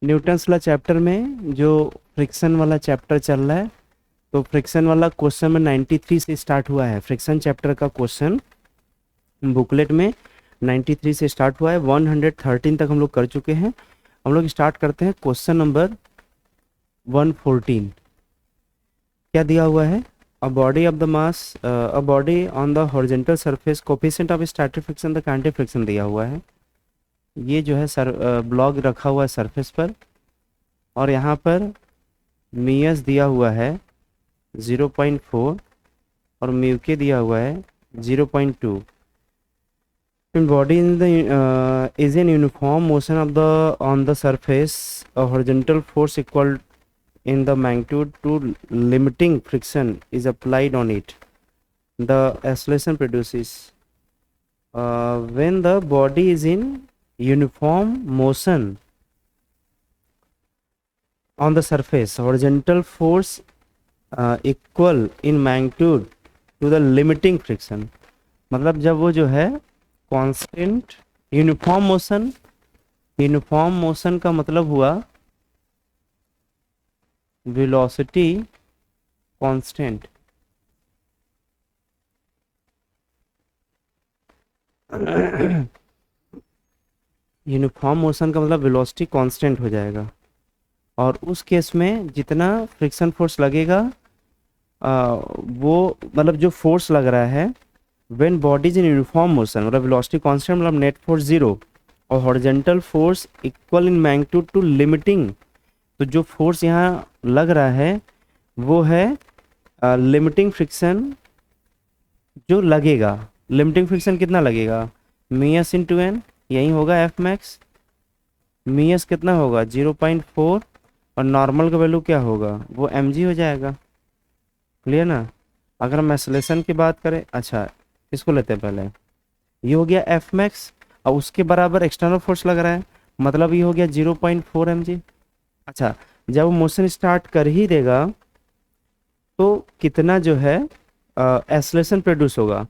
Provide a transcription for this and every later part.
Newton's law chapter में जो friction वाला चैप्टर चल रहा है, तो फ्रिक्शन वाला क्वेश्चन में 93 से स्टार्ट हुआ है। फ्रिक्शन चैप्टर का क्वेश्चन बुकलेट में 93 से स्टार्ट हुआ है, 113 तक हम लोग कर चुके हैं। हम लोग स्टार्ट करते हैं क्वेश्चन नंबर 114। क्या दिया हुआ है? A body of the mass, a body on the horizontal surface, coefficient of static friction the kinetic friction दिया हुआ है। ये जो है सर ब्लॉक रखा हुआ है सरफेस पर, और यहाँ पर मियस दिया हुआ है 0.4 और म्यूके दिया हुआ है 0.2। Body in the is in uniform motion of the on the surface, a horizontal force equal in the magnitude to limiting friction is applied on it. The acceleration produces when the body is in uniform motion on the surface, horizontal force equal in magnitude to the limiting friction। मतलब जब वो जो है constant uniform motion, uniform motion का मतलब हुआ velocity constant. Uniform motion का मतलब वेलोसिटी कांस्टेंट हो जाएगा, और उस केस में जितना फ्रिक्शन फोर्स लगेगा वो मतलब जो फोर्स लग रहा है when body is in uniform motion, मतलब वेलोसिटी कांस्टेंट मतलब नेट फोर्स जीरो, और horizontal force equal in magnitude to limiting. तो जो फोर्स यहाँ लग रहा है वो है लिमिटिंग फ्रिक्शन जो लगेगा। लिमिटिंग फ्रिक्शन कितना लगेगा? मियस इंटू एन, यही होगा एफ मैक्स। मियस कितना होगा? 0.4, और नॉर्मल का वैल्यू क्या होगा? वो एम जी हो जाएगा। क्लियर ना? अगर हम एक्सेलरेशन की बात करें, अच्छा इसको लेते हैं पहले। ये हो गया एफ मैक्स, और उसके बराबर एक्सटर्नल फोर्स लग रहा है, मतलब ये हो गया 0.4 एम जी। अच्छा, जब वो मोशन स्टार्ट कर ही देगा तो कितना जो है एक्सेलरेशन प्रोड्यूस होगा?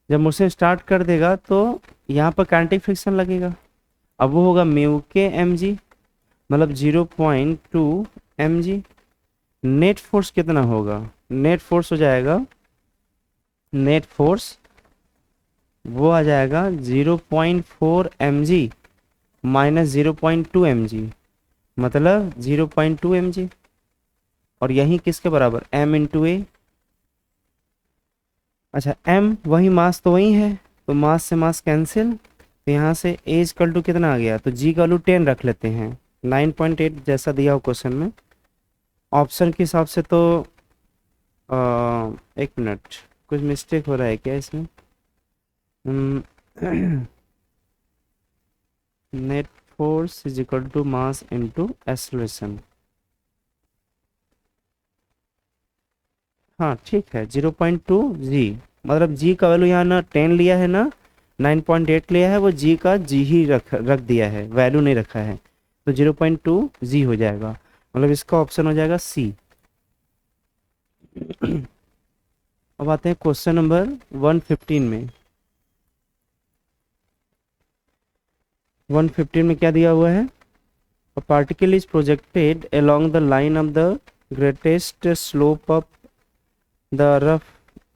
जब मोशन स्टार्ट कर देगा तो यहाँ पर काइनेटिक फ्रिक्शन लगेगा, अब वो होगा म्यू के एम जी, मतलब 0.2 एम जी। नेट फोर्स कितना होगा? नेट फोर्स हो जाएगा, नेट फोर्स वो आ जाएगा 0.4 M G minus 0.2 M G, मतलब 0.2 एम जी। और यही किसके बराबर? m into a. अच्छा, m वही मास तो वही है, तो मास से मास कैंसिल, तो यहाँ से a इक्वल टू कितना आ गया? तो g का वैल्यू 10 रख लेते हैं, 9.8 जैसा दिया हो क्वेश्चन में। ऑप्शन के हिसाब से तो एक मिनट, कुछ मिस्टेक हो रहा है क्या इसमें? Net force is equal to mass into acceleration. हाँ ठीक है, 0.2 जी, मतलब जी का वैल्यू यहाँ ना 10 लिया है ना 9.8 लिया है, वो जी का जी ही रख दिया है, वैल्यू नहीं रखा है, तो 0.2 जी हो जाएगा, मतलब इसका ऑप्शन हो जाएगा सी। अब आते हैं क्वेश्चन नंबर 115 में। 115 में क्या दिया हुआ है? A particle is projected along the line of the greatest slope of the rough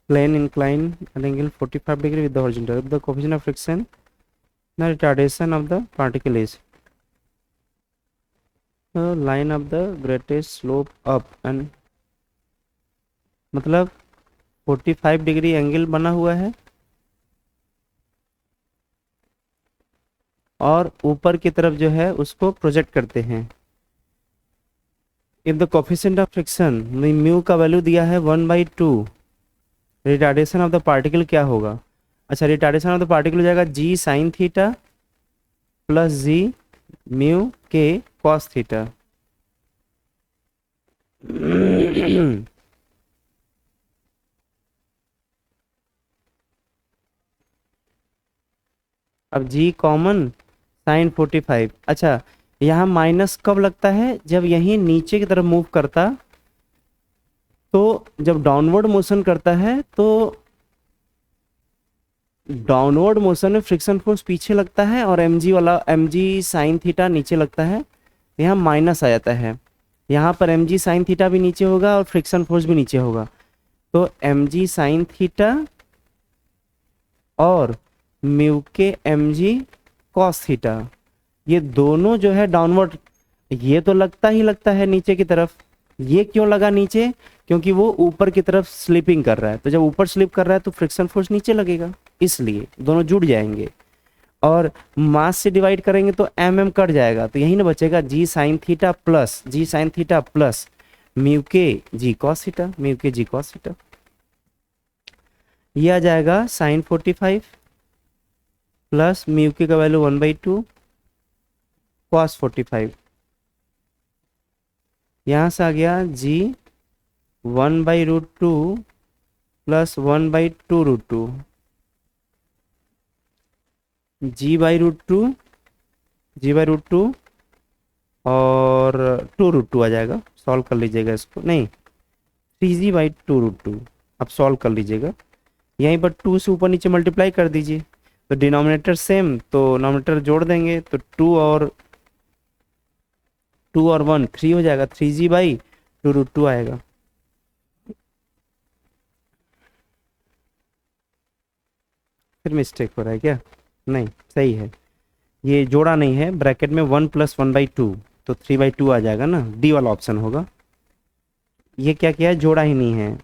plane inclined at angle 45 degree with the horizontal. If the coefficient of friction, the retardation of the particle is the line of the greatest slope up, and मतलब 45 degree angle बना हुआ है, और ऊपर की तरफ जो है उसको प्रोजेक्ट करते हैं। If the coefficient of friction, mu का वैल्यू दिया है 1/2, रिटार्डेशन ऑफ द पार्टिकल क्या होगा? अच्छा, रिटार्डेशन ऑफ द पार्टिकल हो जाएगा g sine theta plus G mu K cos theta. अब जी कॉमन, साइन 45। अच्छा, यहाँ माइनस कब लगता है? जब यही नीचे की तरफ मूव करता, तो जब डाउनवर्ड मोशन करता है तो डाउनवर्ड मोशन में फ्रिक्शन फोर्स पीछे लगता है और mg साइन थीटा नीचे लगता है, यहाँ माइनस आ जाता है। यहाँ पर mg साइन थीटा भी नीचे होगा और फ्रिक्शन फोर्स भी नीचे होगा, तो mg साइन थीटा और म्यू के mg कॉस थीटा, ये दोनों जो है डाउनवर्ड, ये तो लगता ही लगता है नीचे की तरफ। ये क्यों लगा नीचे? क्योंकि वो ऊपर की तरफ स्लिपिंग कर रहा है, तो जब ऊपर स्लिप कर रहा है तो फ्रिक्शन फोर्स नीचे लगेगा, इसलिए दोनों जुड़ जाएंगे। और मास से डिवाइड करेंगे तो कट जाएगा, तो यही ना बचेगा जी साइन थीटा प्लस म्यू के जी कॉस थीटा, म्यू के जी कॉस थीटा। ये आ जाएगा साइन 45 प्लस म्यू के का वैल्यू 1/2 कॉस 45। यहाँ से आ गया जी 1/√2 plus 1/2√2, ji by root two और 2√2 आ जाएगा। सॉल्व कर लीजिएगा इसको, नहीं 3g/2√2। अब सॉल्व कर लीजिएगा, यहीं पर 2 से ऊपर नीचे मल्टीप्लाई कर दीजिए, तो डिनोमिनेटर सेम, तो नोमिनेटर जोड़ देंगे तो 2 और 1 3 हो जाएगा, 3g/2√2 आएगा। फिर मिस्टेक हो रहा है क्या? नहीं, सही है, ये जोड़ा नहीं है, ब्रैकेट में 1 + 1/2, तो 3/2 आ जाएगा ना, डी वाला ऑप्शन होगा। ये क्या किया है, जोड़ा ही नहीं है,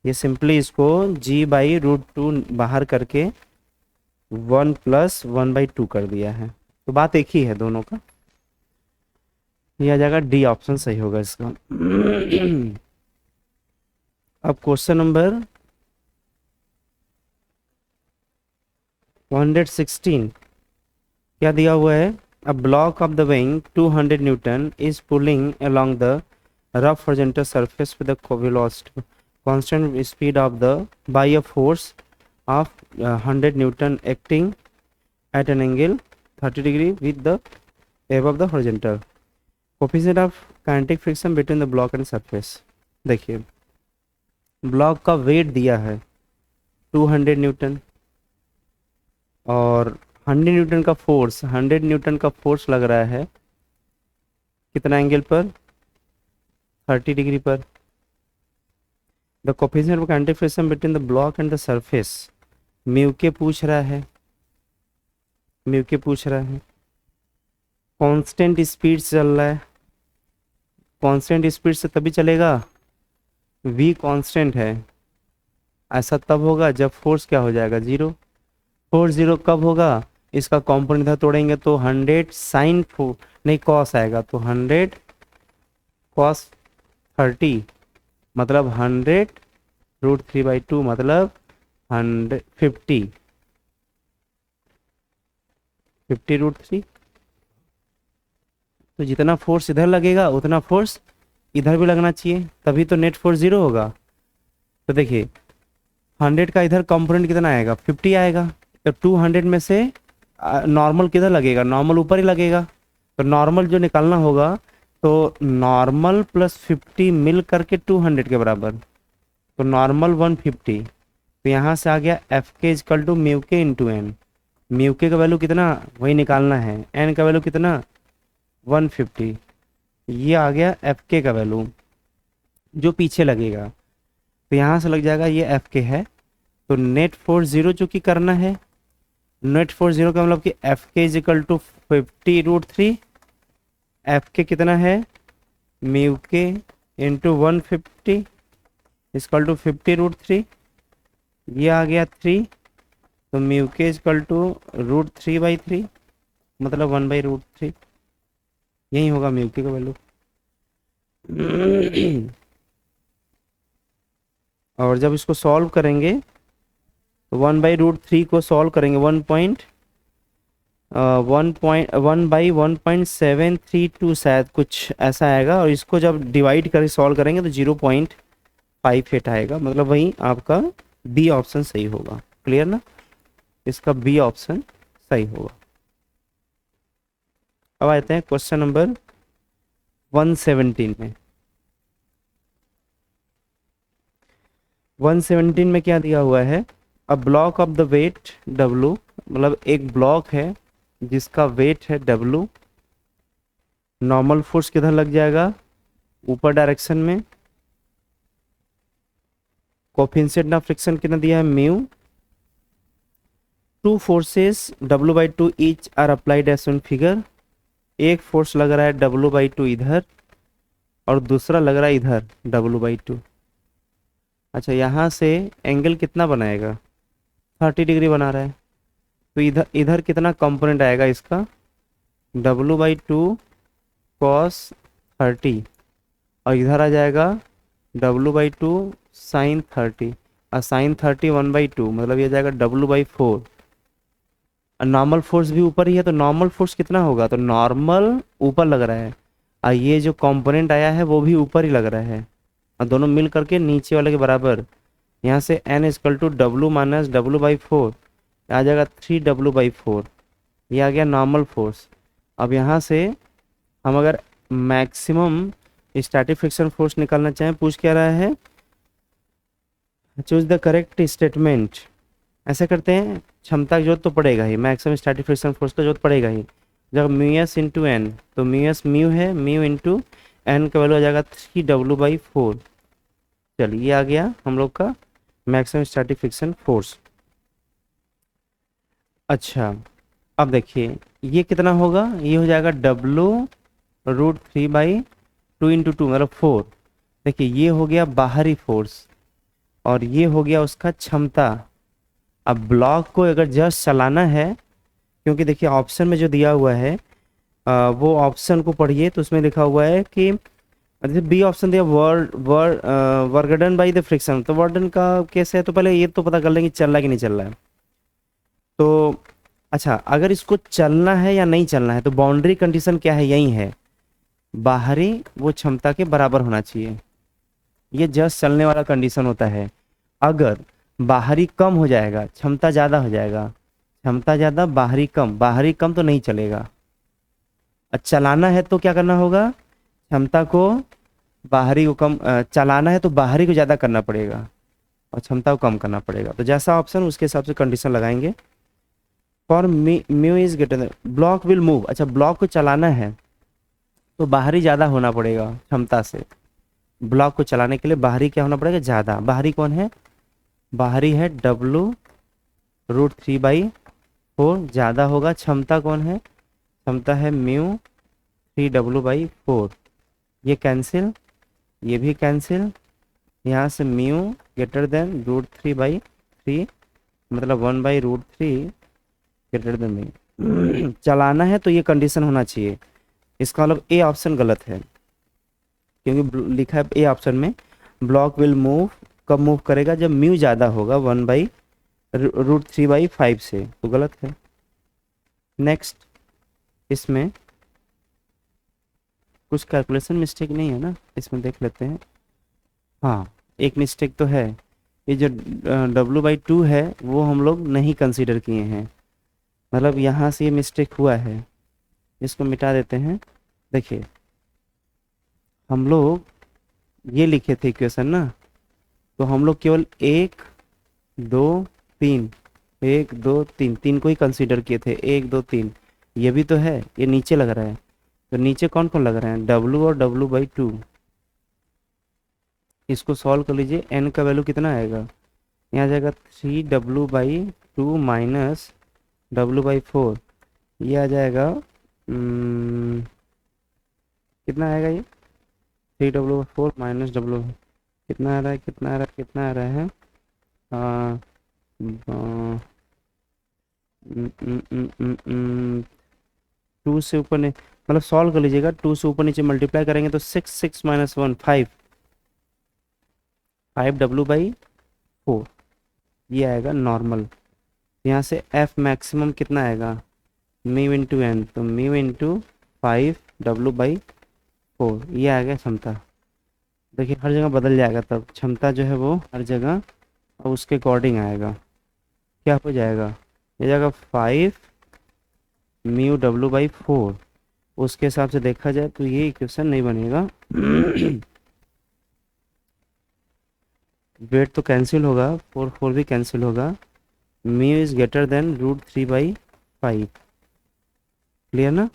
ये सिंपली इसको g/√2 बाहर करके 1 + 1/2 कर दिया है, तो बात एक ही है दोनों का। ये आ जाएगा डी ऑप्शन सही होगा इसका। अब क्वेश्चन नंबर 116 क्या दिया हुआ है? A block of the wing 200 newton is pulling along the rough horizontal surface with the velocity constant speed of the by a force of 100 newton acting at an angle 30 degree with the above the horizontal coefficient of kinetic friction between the block and surface. देखिए, block का weight दिया है 200 Newton और 100 Newton का force, 100 Newton का force लग रहा है कितना एंगल पर? 30 डिग्री पर। The coefficient of kinetic friction between the block and the surface, mu के पूछ रहा है, म्यू के पूछ रहा है। कांस्टेंट स्पीड से चल रहा है, कांस्टेंट स्पीड से तभी चलेगा, v कांस्टेंट है, ऐसा तब होगा जब फोर्स क्या हो जाएगा, 0। फोर्स 0 कब होगा? इसका कॉम्पोनेंट इधर तोड़ेंगे तो 100 साइन नहीं कॉस आएगा, तो 100 कॉस 30 मतलब 100√3/2 मतलब 50 50√3। तो जितना फोर्स इधर लगेगा उतना फोर्स इधर भी लगना चाहिए, तभी तो नेट फोर्स 0 होगा। तो देखिए 100 का इधर कंपोनेंट कितना आएगा, 50 आएगा, तो 200 में से नॉर्मल किधर लगेगा, नॉर्मल ऊपर ही लगेगा, तो नॉर्मल जो निकालना होगा तो नॉर्मल प्लस 50 मिल करके 200 के बराबर, तो नॉर्मल 150। तो यहाँ से आ गया एफ के इजकल टू म्यू के इंटू एन। म्यू के का वैल्यू कितना वही निकालना है, एन का वैल्यू कितना 150, ये आ गया एफ के का वैल्यू जो पीछे लगेगा, तो यहाँ से लग जाएगा ये एफ के है। तो नेट फोर्स 0 चूंकि करना है, नेट फोर्स 0 का मतलब कि एफ के इजिकल टू 50√3, एफ के कितना है म्यू के इंटू 150 इजकल टू 50√3, ये आ गया 3, तो म्यू के इजकल टू √3/3 मतलब 1/√3, यही होगा म्यू के का वैल्यू। और जब इसको सॉल्व करेंगे तो 1/√3 को सॉल्व करेंगे 1/1.732 शायद कुछ ऐसा आएगा, और इसको जब डिवाइड करके सॉल्व करेंगे तो 0.58 आएगा, मतलब वही आपका बी ऑप्शन सही होगा। क्लियर ना, इसका बी ऑप्शन सही होगा। अब आते हैं क्वेश्चन नंबर 117 में। 117 में क्या दिया हुआ है, a block of the weight W, मतलब एक ब्लॉक है जिसका वेट है W, नॉर्मल फोर्स किधर लग जाएगा, ऊपर डायरेक्शन में, कोफिशिएंट ऑफ फ्रिक्शन कितना दिया है mu, two forces W/2 each are applied as on figure, एक फोर्स लग रहा है W/2 इधर और दूसरा लग रहा है इधर W/2। अच्छा, यहाँ से एंगल कितना बनाएगा, 30 डिग्री बना रहा है, तो इधर इधर कितना कंपोनेंट आएगा इसका, W/2 cos 30, और इधर आ जाएगा W/2 sin 30, और sin 30 1/2, मतलब ये जाएगा W/4। और नॉर्मल फोर्स भी ऊपर ही है, तो नॉर्मल फोर्स कितना होगा, तो नॉर्मल ऊपर लग रहा है और ये जो कंपोनेंट आया है वो भी ऊपर ही लग रहा है, और दोनों मिल करके नीचे वाले के बराबर। यहाँ से N equal to W minus W/4 आ जाएगा 3W/4, ये आ गया नॉर्मल फोर्स। अब यहाँ से हम अगर मैक्सिमम स्टैटिक फ्रिक्शन फोर्स निकालना चाहें, पूछ क्या रहा है, चूज द करेक्ट स्टेटमेंट। ऐसे करते हैं, क्षमता की जरूरत तो पड़ेगा ही, मैक्सिमम स्टैटिक फ्रिक्शन फोर्स का जरूरत पड़ेगा ही। जब म्यू एस इंटू एन, तो म्यू एस म्यू है, म्यू इंटू एन का वैल्यू आ जाएगा 3W/4। चलिए, ये आ गया हम लोग का मैक्सिमम स्टैटिक फ्रिक्शन फोर्स। अच्छा, अब देखिए ये कितना होगा, ये हो जाएगा W√3/2 इंटू 2 मतलब 4। देखिए ये हो गया बाहरी फोर्स और ये हो गया उसका क्षमता। अब ब्लॉक को अगर जस्ट चलाना है, क्योंकि देखिए ऑप्शन में जो दिया हुआ है वो ऑप्शन को पढ़िए, तो उसमें लिखा हुआ है कि जैसे बी ऑप्शन दिया वर्कडन बाई द फ्रिक्शन, तो वर्डन का केस है, तो पहले ये तो पता कर लेंगे चल रहा है कि नहीं चल रहा है। तो अच्छा, अगर इसको चलना है या नहीं चलना है, तो बाउंड्री कंडीशन क्या है, यही है, बाहरी वो क्षमता के बराबर होना चाहिए, ये जस्ट चलने वाला कंडीशन होता है। अगर बाहरी कम हो जाएगा, क्षमता ज़्यादा हो जाएगा, क्षमता ज़्यादा बाहरी कम, बाहरी कम तो नहीं चलेगा। और चलाना है तो क्या करना होगा, क्षमता को बाहरी को कम, चलाना है तो बाहरी को ज़्यादा करना पड़ेगा और क्षमता को कम करना पड़ेगा। तो जैसा ऑप्शन उसके हिसाब से कंडीशन लगाएंगे। For mu is greater block will move, अच्छा ब्लॉक को चलाना है तो बाहरी ज़्यादा होना पड़ेगा क्षमता से, ब्लॉक को चलाने के लिए बाहरी क्या होना पड़ेगा, ज़्यादा। बाहरी कौन है, बाहरी है W√3/4, ज़्यादा होगा, क्षमता कौन है, क्षमता है म्यू 3W/4। ये कैंसिल, ये भी कैंसिल, यहाँ से म्यू ग्रेटर देन √3/3 मतलब 1/√3 ग्रेटर देन म्यू। चलाना है तो ये कंडीशन होना चाहिए, इसका मतलब ए ऑप्शन गलत है, क्योंकि लिखा है ए ऑप्शन में ब्लॉक विल मूव, कब मूव करेगा, जब म्यू ज़्यादा होगा 1/√3/5 से, तो गलत है। नेक्स्ट, इसमें कुछ कैलकुलेशन मिस्टेक नहीं है ना, इसमें देख लेते हैं। हाँ, एक मिस्टेक तो है, ये जो W/2 है वो हम लोग नहीं कंसीडर किए हैं, मतलब यहाँ से ये मिस्टेक हुआ है, इसको मिटा देते हैं। देखिए हम लोग ये लिखे थे इक्वेशन ना, तो हम लोग केवल 1 2 3 1 2 3 3 को ही कंसीडर किए थे, 1 2 3, ये भी तो है, ये नीचे लग रहा है, तो नीचे कौन कौन लग रहे हैं, W और W/2। इसको सॉल्व कर लीजिए, n का वैल्यू कितना आएगा, यहाँ जाएगा 3W/2 माइनस W/4, ये आ जाएगा कितना आएगा, ये 3W/4 माइनस W, कितना आ रहा है, कितना आ रहा है, कितना आ रहा है, आ, 2 से ऊपर नहीं, मतलब सॉल्व कर लीजिएगा, 2 से ऊपर नीचे मल्टीप्लाई करेंगे तो 6 6 माइनस 1 5 5W/4, ये आएगा नॉर्मल। यहाँ से F मैक्सिमम कितना आएगा, म्यू इंटू एन, तो म्यू इंटू 5W/4, ये आ गया क्षमता। देखिए हर जगह बदल जाएगा, तब क्षमता जो है वो हर जगह और उसके अकॉर्डिंग आएगा, क्या हो जाएगा, ये जाएगा 5μW/4। उसके हिसाब से देखा जाए तो ये इक्वेशन नहीं बनेगा। वेट तो कैंसिल होगा, 4 4 भी कैंसिल होगा, mu is greater than √3/5। Clear ना?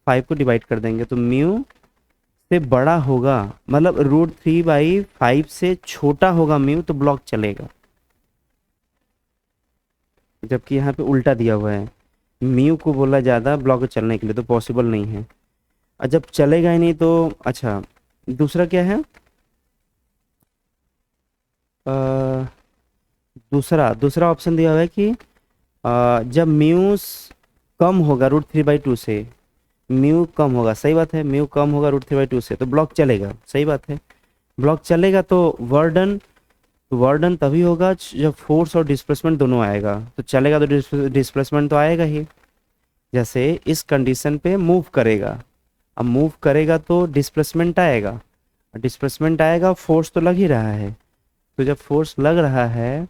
5 को डिवाइड कर देंगे तो म्यू से बड़ा होगा, मतलब √3/5 से छोटा होगा म्यू तो ब्लॉक चलेगा, जबकि यहाँ पे उल्टा दिया हुआ है, म्यू को बोला ज़्यादा ब्लॉक चलने के लिए, तो पॉसिबल नहीं है। और जब चलेगा ही नहीं तो अच्छा, दूसरा क्या है? अ, दूसरा दूसरा ऑप्शन दिया हुआ है कि जब म्यू कम होगा √3/2 से, म्यू कम होगा, सही बात है, म्यू कम होगा √3/2 से तो ब्लॉक चलेगा, सही बात है। ब्लॉक चलेगा तो वर्डन, वर्डन तभी होगा जब फोर्स और डिस्प्लेसमेंट दोनों आएगा, तो चलेगा तो डिस्प्लेसमेंट तो आएगा ही। जैसे इस कंडीशन पे मूव करेगा, अब मूव करेगा तो डिस्प्लेसमेंट आएगा, डिस्प्लेसमेंट आएगा, फोर्स तो लग ही रहा है, तो जब फोर्स लग रहा है,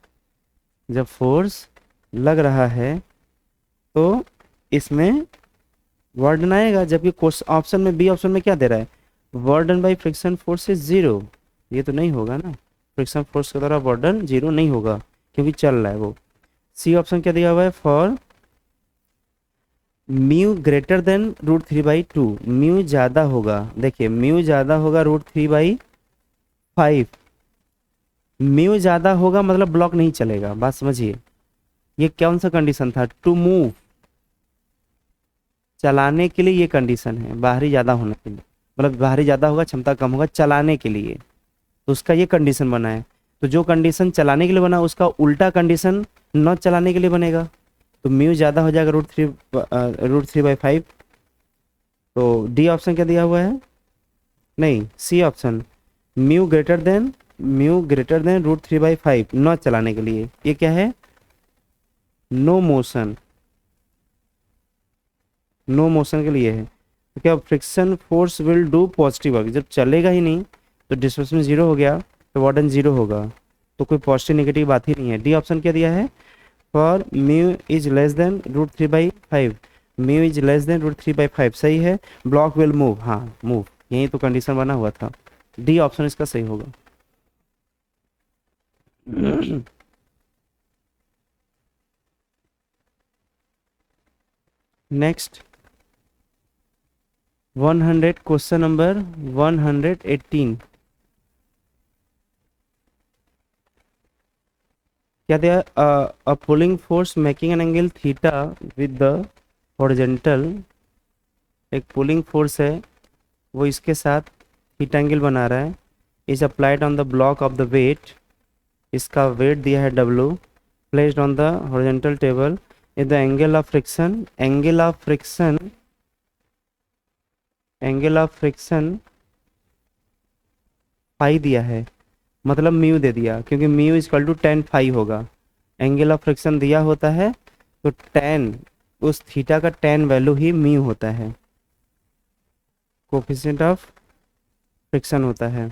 जब फोर्स लग रहा है तो इसमें वर्डन आएगा, जबकि क्वेश्चन ऑप्शन में, बी ऑप्शन में क्या दे रहा है? वर्डन बाई फ्रिक्शन फोर्स इज 0। ये तो नहीं होगा ना, फ्रिक्शन फोर्स के द्वारा वर्डन 0 नहीं होगा क्योंकि चल रहा है वो। सी ऑप्शन क्या दिया हुआ है? For mu greater then √3/2, mu ज़्यादा होगा, देखिए म्यू ज़्यादा होगा √3/5, म्यू ज़्यादा होगा मतलब ब्लॉक नहीं चलेगा, बात समझिए। ये कौन सा कंडीशन था? टू मूव, चलाने के लिए ये कंडीशन है, बाहरी ज़्यादा होने के लिए, मतलब बाहरी ज़्यादा होगा क्षमता कम होगा चलाने के लिए, तो उसका ये कंडीशन बना है। तो जो कंडीशन चलाने के लिए बना उसका उल्टा कंडीशन न चलाने के लिए बनेगा, तो म्यू ज़्यादा हो जाएगा √3/5। तो डी ऑप्शन क्या दिया हुआ है? नहीं, C option, mu greater than √3/5 न चलाने के लिए, ये क्या है? नो मोशन, नो मोशन के लिए है। तो क्या friction force will do positive work, जब चलेगा ही नहीं तो डिस्प्लेसमेंट 0 हो गया तो वार्डन 0 होगा, तो कोई पॉजिटिव नेगेटिव बात ही नहीं है। डी ऑप्शन क्या दिया है? For mu is less than √3/5, mu is less than √3/5 सही है, ब्लॉक विल मूव, हाँ मूव, यही तो कंडीशन बना हुआ था, डी ऑप्शन इसका सही होगा। Next 100, question number 118। क्या दिया? A pulling force making an angle theta with the horizontal, एक पुलिंग फोर्स है वो इसके साथ थीटा एंगल बना रहा है, is applied on the block of the weight, इसका वेट दिया है W, placed on the horizontal table, is the angle of friction, angle of friction, angle of friction phi दिया है, मतलब म्यू दे दिया, क्योंकि mu equal to tan phi होगा, एंगल ऑफ फ्रिक्शन दिया होता है तो tan, उस थीटा का tan वैल्यू ही म्यू होता है, कोफिशिएंट ऑफ फ्रिक्शन होता है।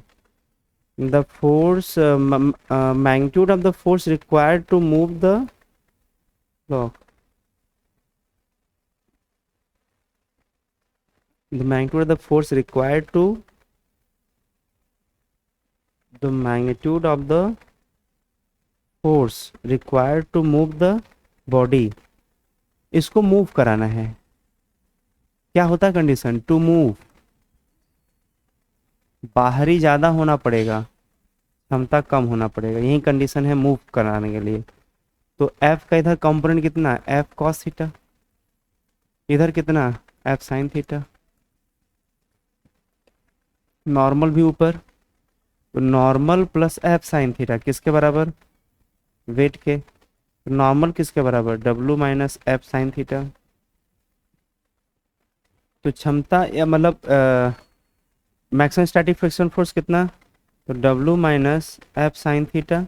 The force, magnitude of the force required to move the block, the magnitude of the force required to, the magnitude of the force required to move the body, इसको move कराना है, क्या होता है condition? To move, बाहरी ज्यादा होना पड़ेगा, क्षमता कम होना पड़ेगा, यही कंडीशन है मूव कराने के लिए। तो एफ का इधर कंपोनेंट कितना? एफ कॉस थीटा, इधर कितना? एफ साइन थीटा, नॉर्मल भी ऊपर, तो normal plus F sine theta किसके बराबर? वेट के, नॉर्मल किसके बराबर? W minus F sine theta. तो क्षमता या मतलब मैक्सिमम स्टैटिक फ्रिक्शन फोर्स कितना? तो W minus F sine theta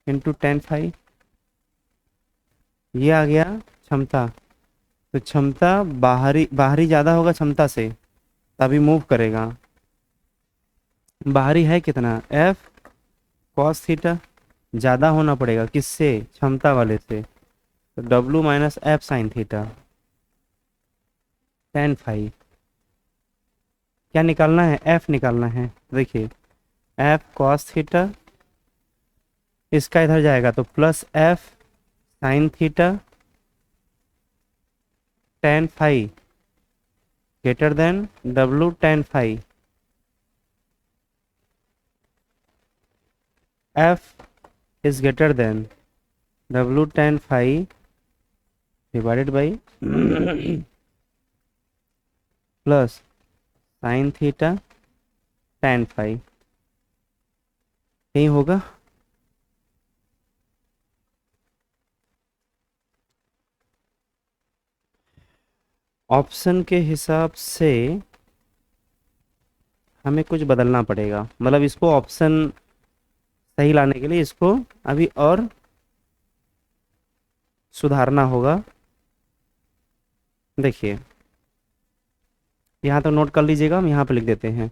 into tan phi, ये आ गया क्षमता। तो क्षमता बाहरी, बाहरी ज़्यादा होगा क्षमता से तभी मूव करेगा, बाहरी है कितना? एफ कॉस थीटा, ज़्यादा होना पड़ेगा किससे? क्षमता वाले से, तो W minus F sine theta tan phi, क्या निकालना है? एफ निकालना है, देखिए एफ कॉस थीटा इसका इधर जाएगा तो plus F sine theta tan phi greater than W tan phi. F is greater than W tan phi divided by plus sine theta tan phi. यही होगा। ऑप्शन के हिसाब से हमें कुछ बदलना पड़ेगा, मतलब इसको ऑप्शन सही लाने के लिए इसको अभी और सुधारना होगा। देखिए यहाँ तो नोट कर लीजिएगा, हम यहाँ पे लिख देते हैं।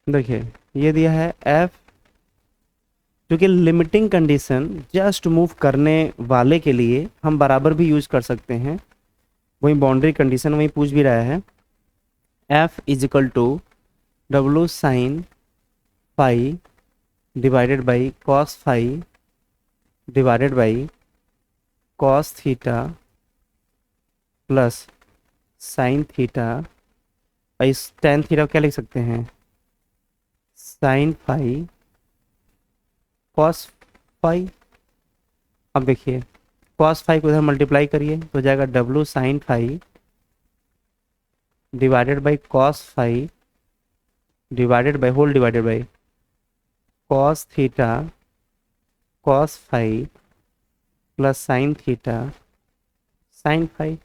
देखिए ये दिया है एफ, क्योंकि लिमिटिंग कंडीशन जस्ट मूव करने वाले के लिए हम बराबर भी यूज कर सकते हैं, वही बाउंड्री कंडीशन वही पूछ भी रहा है। F is equal to W sine phi divided by cos phi divided by cos theta plus sine theta. इस टेन थीटा क्या लिख सकते हैं, साइन फाई कॉस फाई। अब देखिए कॉस फाई को इधर मल्टीप्लाई करिए तो हो जाएगा W sine phi divided by cos phi divided by whole divided by cos theta cos phi plus sine theta sine phi.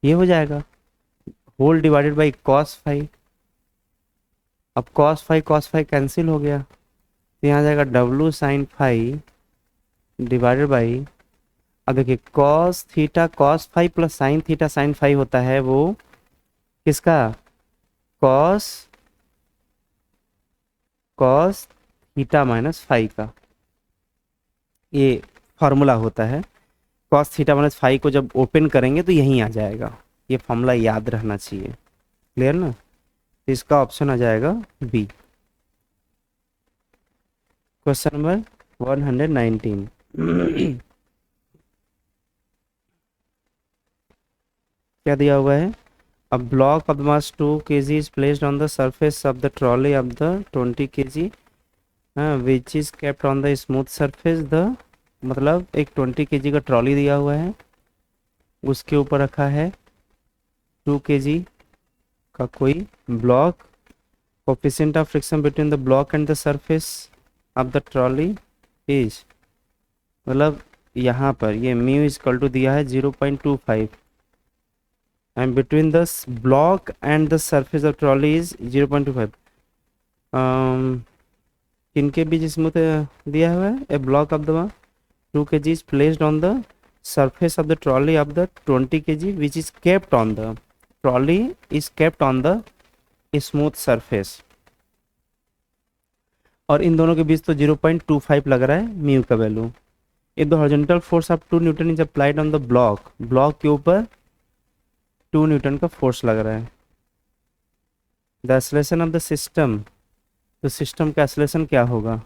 ये हो जाएगा whole divided by cos phi. अब कॉस फाई कैंसिल हो गया तो यहाँ जाएगा W sine phi divided by, अब देखिए cos theta cos phi plus sine theta sine phi होता है वो किसका, cos cos theta minus phi का। ये फॉर्मूला होता है। कॉस थीटा माइनस फाई को जब ओपन करेंगे तो यहीं आ जाएगा। ये फॉर्मूला याद रहना चाहिए, क्लियर ना। तो इसका ऑप्शन आ जाएगा बी। क्वेश्चन नंबर 119 क्या दिया हुआ है, a block of the mass 2 kg is placed on the surface of the trolley of the 20 kg which is kept on the smooth surface the, मतलब एक 20 kg का ट्रॉली दिया हुआ है, उसके ऊपर रखा है 2 kg का कोई block. Coefficient of friction between the block and the surface of the trolley is, मतलब यहाँ पर ये म्यू इज इक्वल टू दिया है 0.25 and between the block and the surface of trolley is 0.25। किनके बीच स्मूथ दिया हुआ है, a block of the 2 kg is placed on the surface of the trolley of the 20 kg which is kept on the trolley is kept on the smooth surface। और इन दोनों के बीच तो 0.25 लग रहा है म्यू का value. If the horizontal force of 2 Newton is applied on the block, block के ऊपर 2 न्यूटन का फोर्स लग रहा है। The acceleration of the system, तो सिस्टम का एक्सेलरेशन क्या होगा,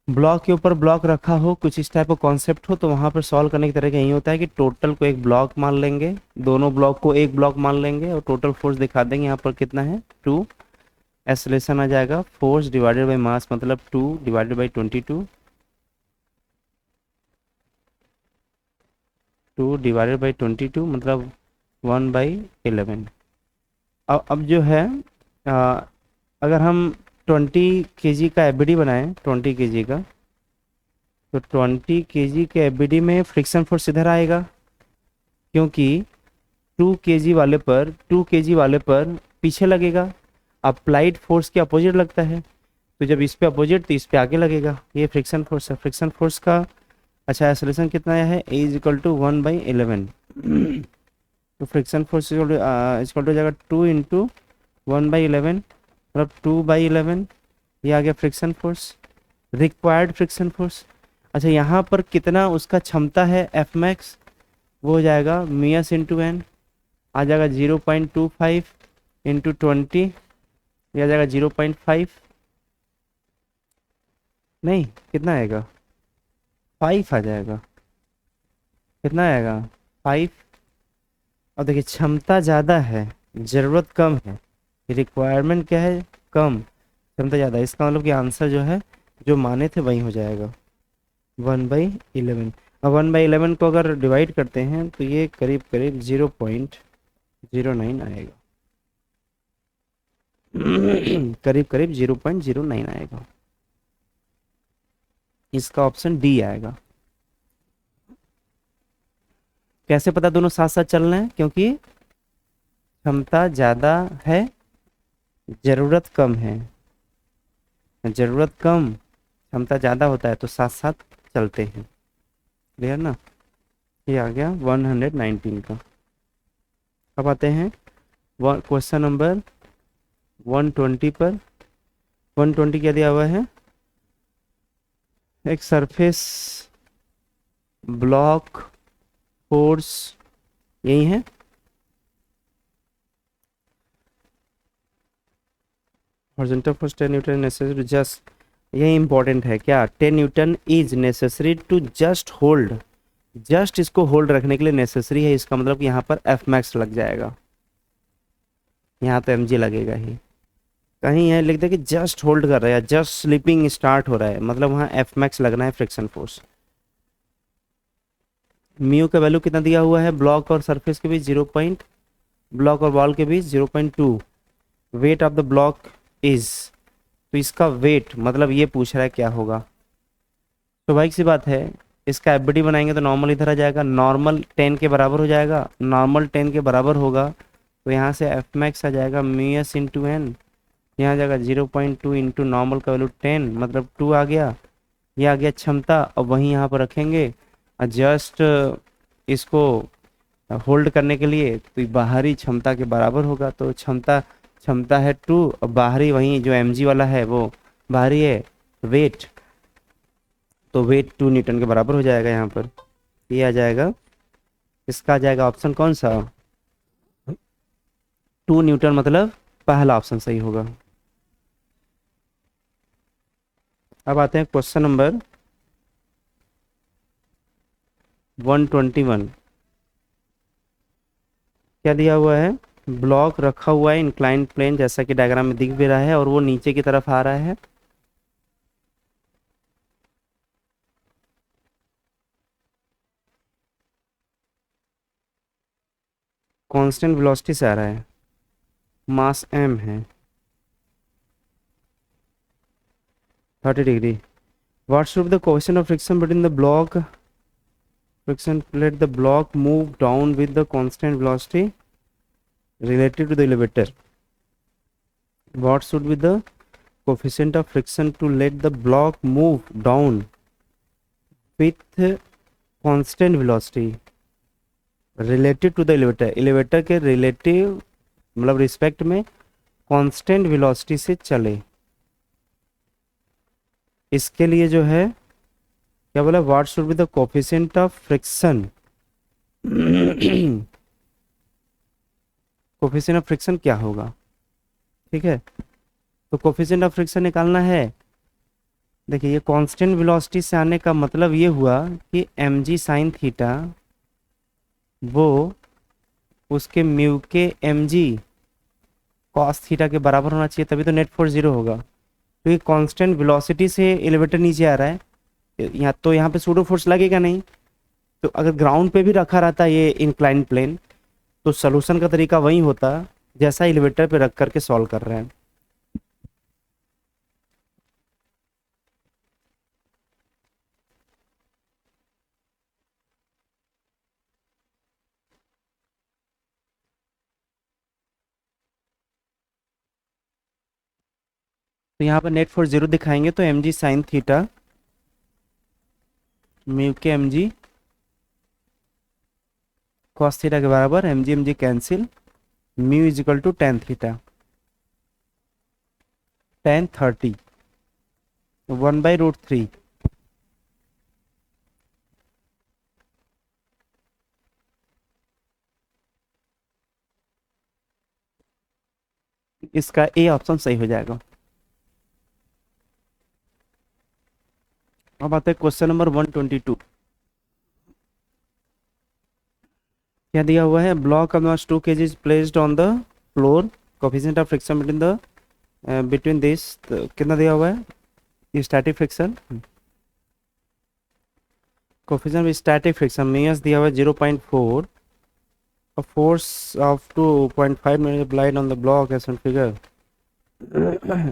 ब्लॉक के ऊपर ब्लॉक रखा हो, कुछ इस टाइप का कॉन्सेप्ट हो तो वहाँ पर सॉल्व करने की तरह का यही होता है कि टोटल को एक ब्लॉक मान लेंगे, दोनों ब्लॉक को एक ब्लॉक मान लेंगे और टोटल फोर्स दिखा देंगे यहाँ पर कितना है 2। एक्सेलरेशन आ जाएगा फोर्स डिवाइडेड बाई मास, मतलब 2 डिवाइडेड बाई 22, 2 डिवाइडेड बाई 22 मतलब 1/11। अब जो है अगर हम 20 kg का एबीडी बनाएं 20 kg का, तो 20 kg के एबीडी में फ्रिक्शन फोर्स इधर आएगा, क्योंकि 2 kg वाले पर पीछे लगेगा। अप्लाइड फोर्स के अपोजिट लगता है, तो जब इस पे अपोजिट तो इस पे आगे लगेगा। ये फ्रिक्शन फोर्स है। फ्रिक्शन फोर्स का अच्छा एक्सेलरेशन कितना आया है, A इज इक्वल टू 1/11। तो फ्रिक्शन फोर्स इक्वल टू जाएगा 2 इंटू 1/11 मतलब 2/11। ये आ गया friction force, required friction force. अच्छा यहाँ पर कितना उसका क्षमता है F मैक्स, वो हो जाएगा μs इंटू एन। आ जाएगा 0.25 इंटू 20, ये आ जाएगा 0.5, नहीं कितना आएगा, 5 आ जाएगा, कितना आएगा 5। और देखिए क्षमता ज़्यादा है, ज़रूरत कम है, रिक्वायरमेंट क्या है, कम, क्षमता ज़्यादा, इसका मतलब कि आंसर जो है जो माने थे वही हो जाएगा 1/11। अब 1/11 को अगर डिवाइड करते हैं तो ये करीब करीब 0.09 आएगा। करीब करीब 0.09 आएगा, इसका ऑप्शन डी आएगा। कैसे पता दोनों साथ साथ चल रहे हैं, क्योंकि क्षमता ज़्यादा है, ज़रूरत कम है, ज़रूरत कम क्षमता ज़्यादा होता है तो साथ साथ चलते हैं। क्लियर ना, ये आ गया 119 का। अब आते हैं क्वेश्चन नंबर 120 पर। 120 क्या दिया हुआ है, एक सरफेस ब्लॉक फोर्स, यही है, horizontal force 10 newton necessary just, यही इंपॉर्टेंट है क्या, 10 newton is necessary to just hold, just इसको होल्ड रखने के लिए नेसेसरी है, इसका मतलब कि यहाँ पर एफ मैक्स लग जाएगा, यहाँ तो एम जी लगेगा ही, कहीं है लिख दे कि जस्ट होल्ड कर रहा है, जस्ट स्लिपिंग स्टार्ट हो रहा है, मतलब वहाँ एफ मैक्स लगना है, फ्रिक्शन फोर्स। म्यू का वैल्यू कितना दिया हुआ है, ब्लॉक और सरफेस के बीच 0 पॉइंट, ब्लॉक और वॉल के बीच 0.2, weight of the block is, तो इसका वेट मतलब ये पूछ रहा है क्या होगा, तो भाई सी बात है, इसका एफबीडी बनाएंगे तो नॉर्मल इधर आ जाएगा, नॉर्मल 10 के बराबर हो जाएगा, नॉर्मल 10 के बराबर होगा तो यहाँ से एफ मैक्स आ जाएगा म्यू एस इंटू एन, यहाँ जाएगा 0.2 इंटू नॉर्मल का वैल्यू 10 मतलब 2 आ गया, ये आ गया क्षमता, और वहीं यहाँ पर रखेंगे और जस्ट इसको होल्ड करने के लिए, तो ये बाहरी क्षमता के बराबर होगा, तो क्षमता क्षमता है 2 और बाहरी वहीं जो mg वाला है वो बाहरी है वेट, तो वेट 2 न्यूटन के बराबर हो जाएगा यहाँ पर, ये आ जाएगा, इसका आ जाएगा ऑप्शन कौन सा, 2 न्यूटन, मतलब पहला ऑप्शन सही होगा। अब आते हैं क्वेश्चन नंबर 121। क्या दिया हुआ है, ब्लॉक रखा हुआ है इंक्लाइंड प्लेन, जैसा कि डायग्राम में दिख भी रहा है, और वो नीचे की तरफ आ रहा है, कांस्टेंट वेलोसिटी से आ रहा है, मास m है, 30 degree, what should the coefficient of friction between the block, friction let the block move down with the constant velocity relative to the elevator, what should be the coefficient of friction to let the block move down with constant velocity relative to the elevator, elevator के relative मतलब respect में constant velocity से चले, इसके लिए जो है क्या बोला, what should be the coefficient of friction, coefficient of friction क्या होगा, ठीक है, तो कोफिशिएंट ऑफ फ्रिक्शन निकालना है। देखिए ये कांस्टेंट वेलोसिटी से आने का मतलब ये हुआ कि एम जी साइन थीटा वो उसके म्यू के एम जी कॉस थीटा के बराबर होना चाहिए, तभी तो नेट फोर्स 0 होगा, क्योंकि कांस्टेंट वेलोसिटी से एलिवेटर नीचे आ रहा है, यहाँ तो यहाँ पे सूडो फोर्स लगेगा नहीं, तो अगर ग्राउंड पे भी रखा रहता ये इंक्लाइन प्लेन तो सोल्यूशन का तरीका वही होता जैसा एलिवेटर पे रख करके सॉल्व कर रहे हैं। तो यहाँ पर नेट फोर्स 0 दिखाएंगे तो M G sine theta mu के एम जी कॉस थीटा के बराबर, M G cancel, mu is equal to tan theta, 10/30 1/√3, इसका ए ऑप्शन सही हो जाएगा। अब आते हैं क्वेश्चन नंबर 122। क्या दिया हुआ है? Block of mass 2 kg is placed on the floor, coefficient of friction between the between this, कितना दिया हुआ है? Static friction, coefficient of static friction मीएस दिया हुआ है 0.4, a force of 2.5 multiplied on the block as on figure।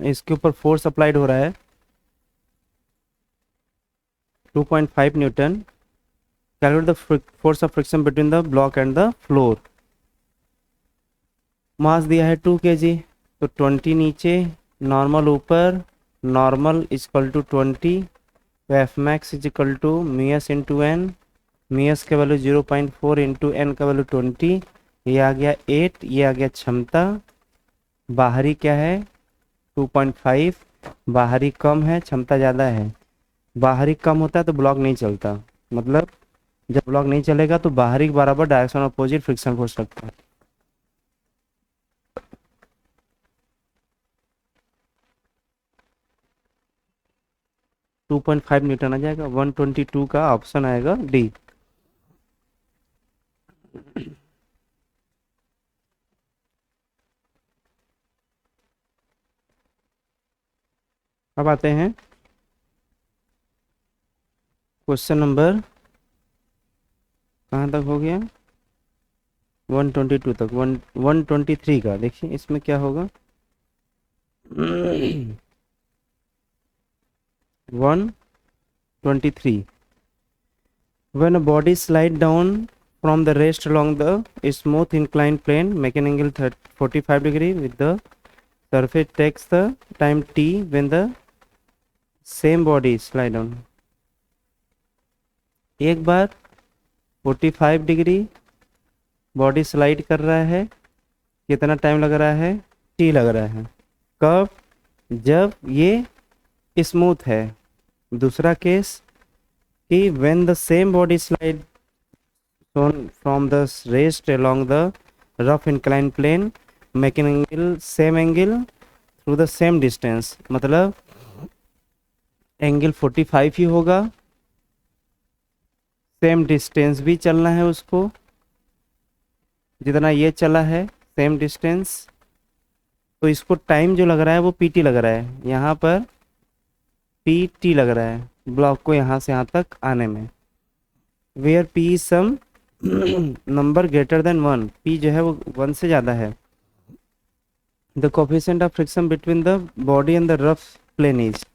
इसके ऊपर फोर्स अप्लाइड हो रहा है 2.5 newton. Calculate the force of friction between the block and the floor. Mass दिया है 2 kg, तो 20 नीचे, नॉर्मल ऊपर, नॉर्मल इक्वल टू 20, तो F max is equal to मीएस इंटू एन, मीएस का वैल्यू 0.4 इंटू एन का वैल्यू 20, ये आ गया 8, ये आ गया क्षमता। बाहरी क्या है? 2.5, बाहरी कम है, क्षमता ज़्यादा है। बाहरी कम होता है तो ब्लॉक नहीं चलता, मतलब जब ब्लॉक नहीं चलेगा तो बाहरी के बराबर डायरेक्शन अपोजिट फ्रिक्शन फोर्स लगता है। टू 2.5 न्यूटन आ जाएगा। 122 का ऑप्शन आएगा डी। अब आते हैं क्वेश्चन नंबर, कहाँ तक हो गया? 122 तक। 123 का देखिए इसमें क्या होगा। 123, when a body slide down from the rest along the smooth inclined plane, make an angle 45 degree with the surface takes the time t when the same body slide down। एक बार 45 डिग्री बॉडी स्लाइड कर रहा है, कितना time लग रहा है? T लग रहा है। कब? जब ये स्मूथ है। दूसरा केस कि when the same body slide from the rest along the rough inclined plane, make an angle same angle through the same distance, मतलब एंगल 45 ही होगा, सेम डिस्टेंस भी चलना है उसको, जितना ये चला है सेम डिस्टेंस। तो इसको टाइम जो लग रहा है वो पीटी लग रहा है, यहाँ पर पीटी लग रहा है ब्लॉक को यहाँ से यहाँ तक आने में। Where P some number greater than 1, P जो है वो 1 से ज़्यादा है। The coefficient of friction between the body and the rough plane is,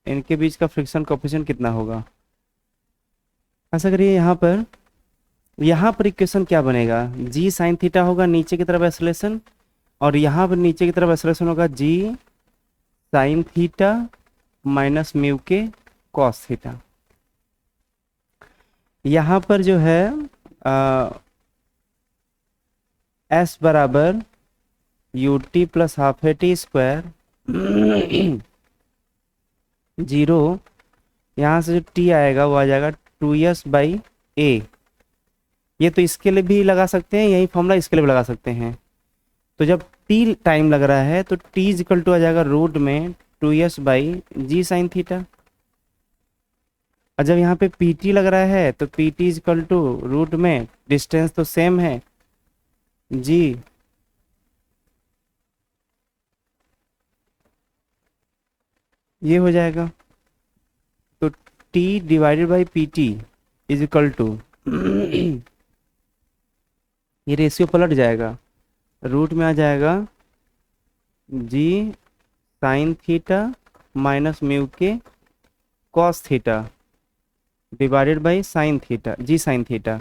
इनके बीच का फ्रिक्शन कोफिशिएंट कितना होगा? ऐसा करिए, यहाँ पर इक्वेशन क्या बनेगा? जी साइन थीटा होगा नीचे की तरफ एक्सेलरेशन, और यहाँ पर नीचे की तरफ एक्सेलरेशन होगा जी sine theta minus mu K cos theta. यहाँ पर जो है एस बराबर U T plus half A T square 0, यहाँ से जो टी आएगा वो आ जाएगा 2s/a। ये तो इसके लिए भी लगा सकते हैं, यही फॉर्मूला इसके लिए भी लगा सकते हैं। तो जब टी टाइम लग रहा है तो टी इक्वल टू आ जाएगा रूट में 2s/g साइन थीटा। और जब यहाँ पे पी टी लग रहा है तो P T equal to root में, डिस्टेंस तो सेम है जी, ये हो जाएगा। तो T divided by P T is equal to ये रेशियो पलट जाएगा, रूट में आ जाएगा g sine theta minus mu K cos theta divided by sine theta, g sine theta,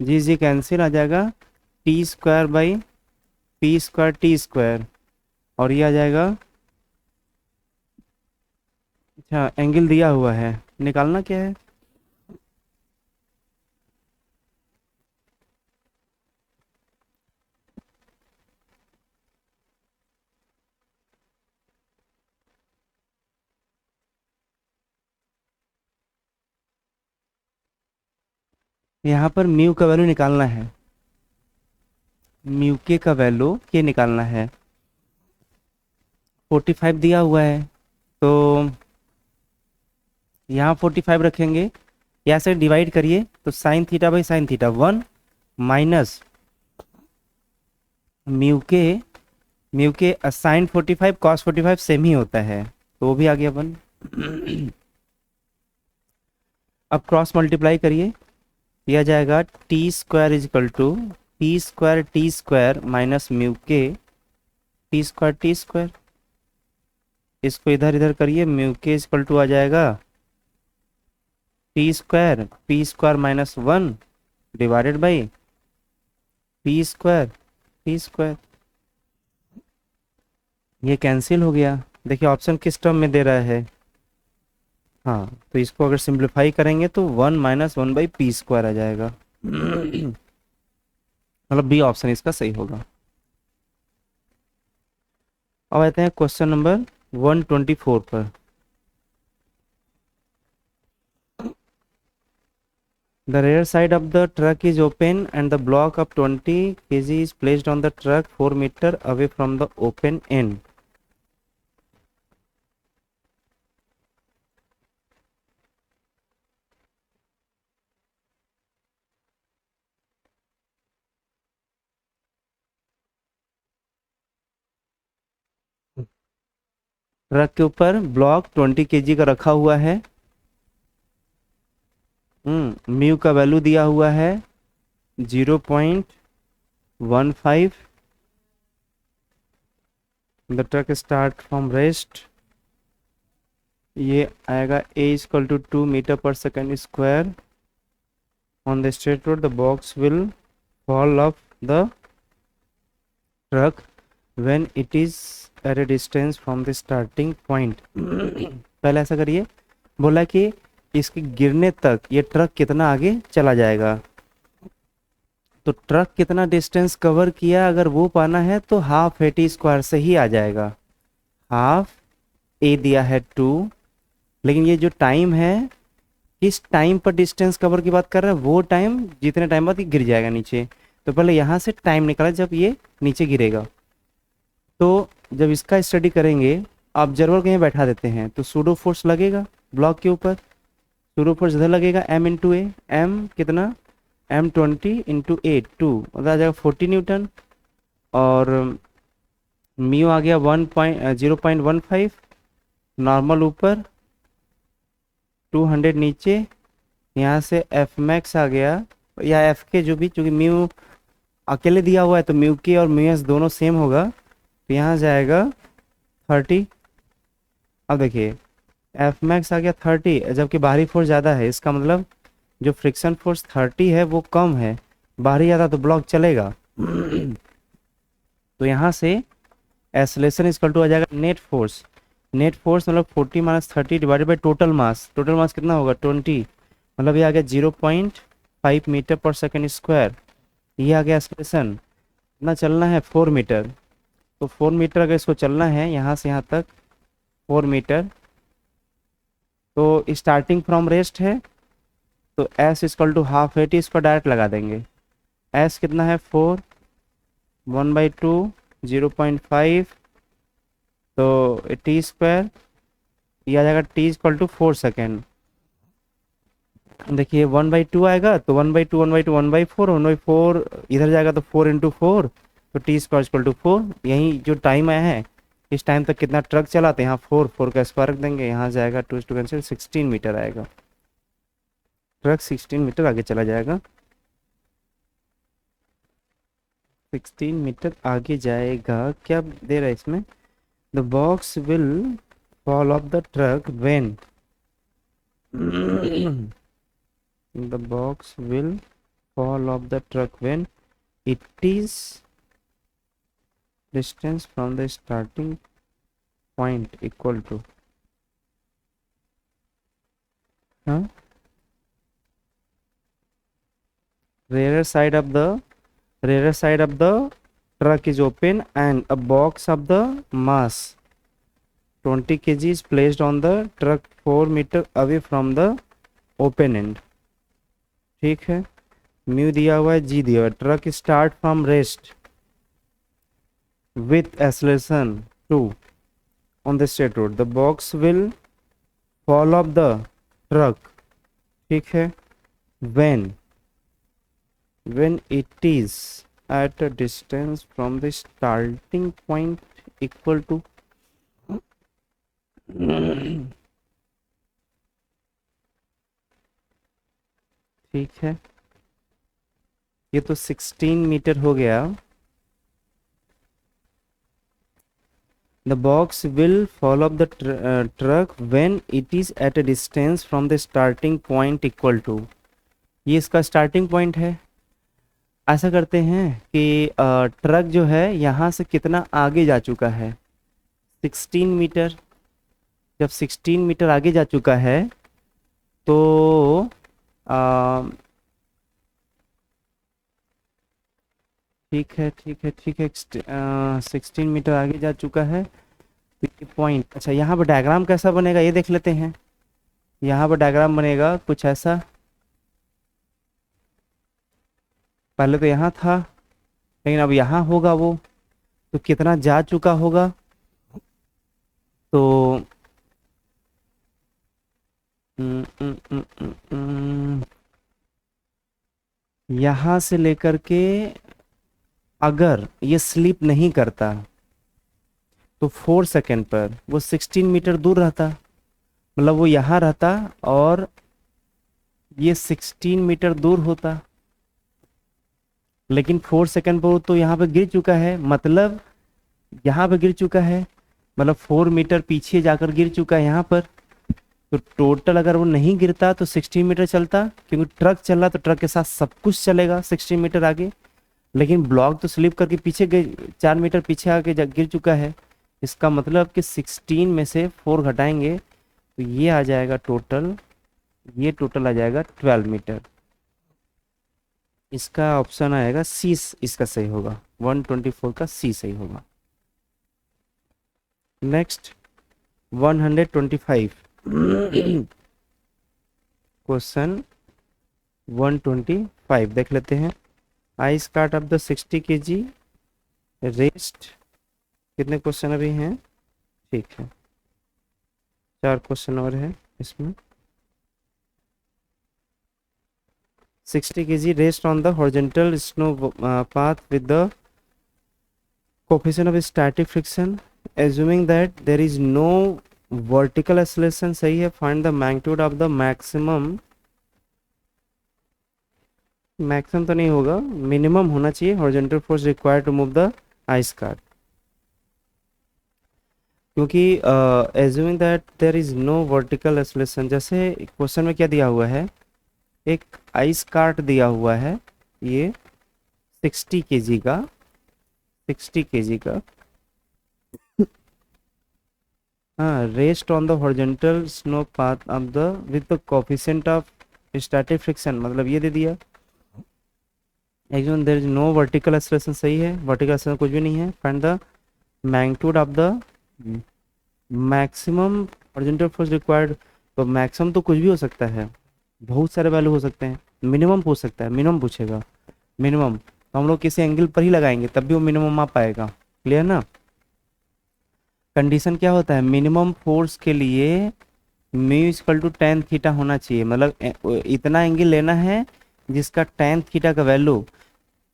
g g cancel, आ जाएगा T square by P square T square, और ये आ जाएगा। अच्छा, एंगल दिया हुआ है, निकालना क्या है? यहाँ पर म्यू का वैल्यू निकालना है। म्यू के का वैल्यू के निकालना है। 45 दिया हुआ है, तो यहाँ 45 रखेंगे, यहाँ से डिवाइड करिए तो sine theta by sine theta 1 minus mu के साइन 45 कॉस 45 सेम ही होता है, तो वो भी आ गया 1। अब क्रॉस मल्टीप्लाई करिए, यह जाएगा T square is equal to T square minus mu K T square. इसको इधर इधर करिए, म्यू के इज इक्वल टू आ जाएगा P square minus 1 divided by T square. ये कैंसिल हो गया। देखिए ऑप्शन किस टर्म में दे रहा है, हाँ, तो इसको अगर सिंप्लीफाई करेंगे तो 1 माइनस 1 बाई पी स्क्वायर आ जाएगा। मतलब बी ऑप्शन इसका सही होगा। अब आते हैं क्वेश्चन नंबर 124 पर। The rear side of the truck is open and the block of 20 kg is placed on the truck 4 meter away from the open end. Truck के ऊपर ब्लॉक 20 kg का रखा हुआ है। म्यू का वैल्यू दिया हुआ है 0.15। The truck start from rest, ये आएगा a इक्वल टू 2 मीटर पर second square. On the straight road the box will fall off the truck when it is at a distance from the starting point. पहले ऐसा करिए, बोला कि इसके गिरने तक ये ट्रक कितना आगे चला जाएगा, तो ट्रक कितना डिस्टेंस कवर किया अगर वो पाना है तो हाफ ए टी स्क्वायर से ही आ जाएगा। हाफ ए दिया है 2, लेकिन ये जो टाइम है किस टाइम पर डिस्टेंस कवर की बात कर रहा है, वो टाइम जितने टाइम बाद ये गिर जाएगा नीचे। तो पहले यहाँ से टाइम निकाला जब ये नीचे गिरेगा। तो जब इसका स्टडी करेंगे, ऑब्जर्वर को यहाँ बैठा देते हैं तो सूडो फोर्स लगेगा ब्लॉक के ऊपर। सूडो फोर्स इधर लगेगा m इंटू ए, एम कितना m20 इंटू ए 2, मतलब आ जाएगा 40 न्यूटन। और म्यू आ गया 0.15, नॉर्मल ऊपर 200 नीचे, यहाँ से एफ मैक्स आ गया या एफ के जो भी, चूँकि म्यू अकेले दिया हुआ है तो म्यू के और म्यू एस दोनों सेम होगा, तो यहाँ जाएगा 30। अब देखिए एफ मैक्स आ गया 30, जबकि बाहरी फोर्स ज़्यादा है, इसका मतलब जो फ्रिक्शन फोर्स 30 है वो कम है, बाहरी ज़्यादा तो ब्लॉक चलेगा। तो यहाँ से एक्सेलरेशन इक्वल टू आ जाएगा नेट फोर्स मतलब 40 minus 30 divided by total mass कितना होगा 20, मतलब ये आ गया 0.5 मीटर पर सेकेंड स्क्वायर। ये आ गया एक्सेलरेशन, कितना चलना है 4 मीटर, तो 4 मीटर अगर इसको चलना है यहाँ से यहाँ तक 4 मीटर, तो स्टार्टिंग फ्रॉम रेस्ट है, तो S equal to half A T, इसको डायरेक्ट लगा देंगे। एस कितना है 4, 1/2 0.5, तो टी स्क्वायर, ये आ जाएगा टी इक्वल टू 4 सेकेंड। देखिए 1/2 आएगा तो 1/2 1/2 1/4, 1/4 इधर जाएगा तो 4 इंटू 4, तो टी स्क्वायर इक्वल टू 4। यही जो टाइम आया है इस टाइम तक कितना ट्रक चला, तो यहाँ 4 का स्क्वायर रख देंगे, यहाँ जाएगा 2 टू कैंसिल 16 मीटर आएगा, ट्रक 16 मीटर आगे चला जाएगा, 16 मीटर आगे जाएगा। क्या दे रहा है इसमें, the box will fall off the truck when the box will fall off the truck when it is distance from the starting point equal to rear side of the truck is open and a box of the mass 20 kg is placed on the truck 4 meter away from the open end। ठीक है, mu दिया हुआ है, जी दिया हुआ है, truck start from rest, with acceleration 2 on the straight road, the box will fall off the truck, ठीक है, when it is at a distance from the starting point equal to ठीक है, ये तो 16 मीटर हो गया. The box will fall off the truck when it is at a distance from the starting point equal to, ये इसका starting point है. ऐसा करते हैं कि ट्रक जो है यहाँ से कितना आगे जा चुका है, 16 मीटर. जब 16 मीटर आगे जा चुका है तो ठीक है ठीक है ठीक है, 16 मीटर आगे जा चुका है तो ये पॉइंट. अच्छा, यहाँ पर डायग्राम कैसा बनेगा ये देख लेते हैं. यहाँ पर डायग्राम बनेगा कुछ ऐसा. पहले तो यहाँ था लेकिन अब यहाँ होगा वो, तो कितना जा चुका होगा, तो यहाँ से लेकर के अगर ये स्लिप नहीं करता तो 4 सेकेंड पर वो 16 मीटर दूर रहता. मतलब वो यहाँ रहता और ये 16 मीटर दूर होता, लेकिन 4 सेकेंड पर वो तो यहाँ पे गिर चुका है. मतलब यहाँ पे गिर चुका है, मतलब 4 मीटर पीछे जाकर गिर चुका है यहाँ पर. तो टोटल अगर वो नहीं गिरता तो 16 मीटर चलता, क्योंकि ट्रक चल रहा तो ट्रक के साथ सब कुछ चलेगा 16 मीटर आगे. लेकिन ब्लॉक तो स्लिप करके पीछे 4 मीटर पीछे आके गिर चुका है. इसका मतलब कि 16 में से 4 घटाएंगे तो ये आ जाएगा टोटल, ये टोटल आ जाएगा 12 मीटर. इसका ऑप्शन आएगा सी, इसका सही होगा. 124 का सी सही होगा. नेक्स्ट 125 क्वेश्चन 125 देख लेते हैं. Ice cart of the 60 kg rest. कितने क्वेश्चन अभी हैं, ठीक है 4 क्वेश्चन और है इसमें. 60 kg rest on the horizontal snow path with the coefficient of static friction assuming that there is no vertical acceleration. सही है. find the magnitude of the maximum तो नहीं होगा, मिनिमम होना चाहिए horizontal force required to move the ice cart. क्योंकि assuming that there is no vertical acceleration, जैसे question में क्या दिया हुआ है, एक आइस कार्ट दिया हुआ है ये 60 kg का, 60 kg का. हाँ, rest on the horizontal snow path of the with the coefficient of static friction, मतलब ये दे दिया. Actually there is no vertical acceleration. सही है, वर्टिकल एक्सेलरेशन कुछ भी नहीं है. Find the magnitude of the maximum horizontal force required. तो मैक्सिमम तो कुछ भी हो सकता है, बहुत सारे वैल्यू हो सकते हैं. मिनिमम पूछ सकता है, मिनिमम पूछेगा. मिनिमम तो हम लोग किसी एंगल पर ही लगाएंगे तब भी वो मिनिमम आ पाएगा. क्लियर ना. कंडीशन क्या होता है, मिनिमम फोर्स के लिए mu equal to tan theta होना चाहिए. मतलब इतना एंगल लेना है जिसका tan थीटा का वैल्यू,